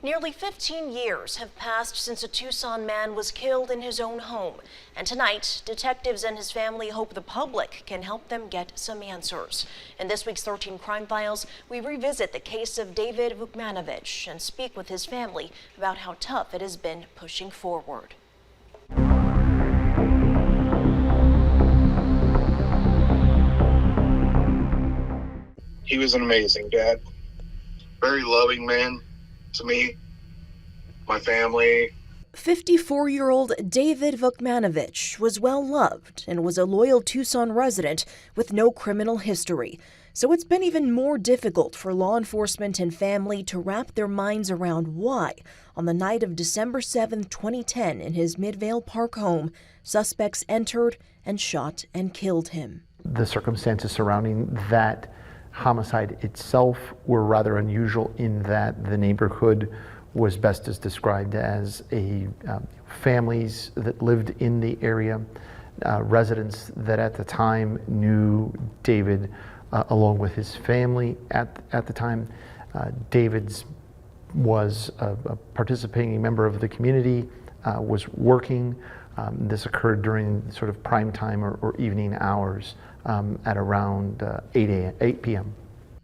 Nearly 15 years have passed since a Tucson man was killed in his own home. And tonight, detectives and his family hope the public can help them get some answers. In this week's 13 Crime Files, we revisit the case of David Vukmanovich and speak with his family about how tough it has been pushing forward. He was an amazing dad, very loving man to me, my family. 54-year-old David Vukmanovich was well loved and was a loyal Tucson resident with no criminal history. So it's been even more difficult for law enforcement and family to wrap their minds around why, on the night of December 7, 2010, in his Midvale Park home, suspects entered and shot and killed him. The circumstances surrounding that homicide itself were rather unusual in that the neighborhood was best as described as families that lived in the area, residents that at the time knew David along with his family at the time. David was a participating member of the community, was working. This occurred during sort of prime time or evening hours at around 8 p.m.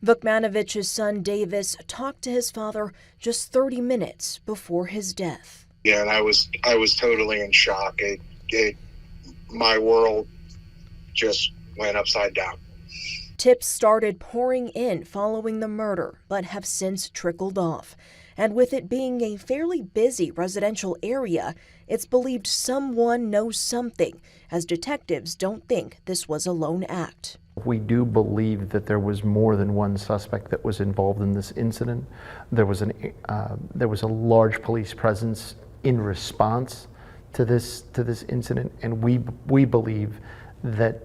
Vukmanovich's son Davis talked to his father just 30 minutes before his death. Yeah, and I was totally in shock. My world just went upside down. Tips started pouring in following the murder, but have since trickled off. And with it being a fairly busy residential area, it's believed someone knows something, as detectives don't think this was a lone act. We do believe that there was more than one suspect that was involved in this incident. There was a large police presence in response to this incident, and we believe that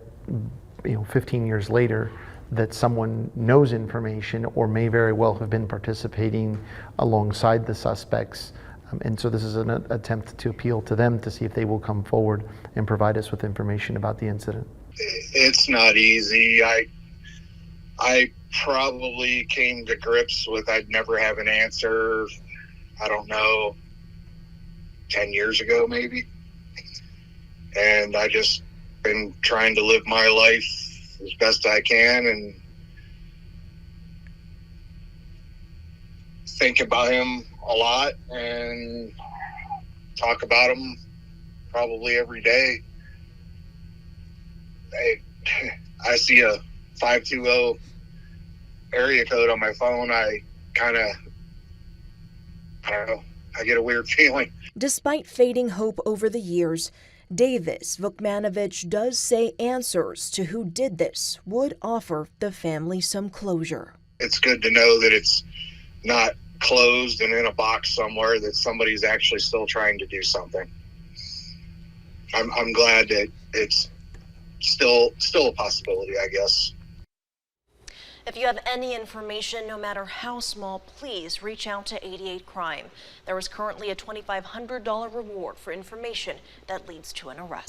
15 years later, that someone knows information or may very well have been participating alongside the suspects. And so this is an attempt to appeal to them to see if they will come forward and provide us with information about the incident. It's not easy. I probably came to grips with I'd never have an answer, I don't know, 10 years ago maybe. And I just been trying to live my life as best I can and think about him a lot and talk about him probably every day. I see a 520 area code on my phone. I don't know, I get a weird feeling. Despite fading hope over the years, Davis Vukmanovich does say answers to who did this would offer the family some closure. It's good to know that it's not closed and in a box somewhere, that somebody's actually still trying to do something. I'm glad that it's still a possibility, I guess. If you have any information, no matter how small, please reach out to 88 Crime. There is currently a $2,500 reward for information that leads to an arrest.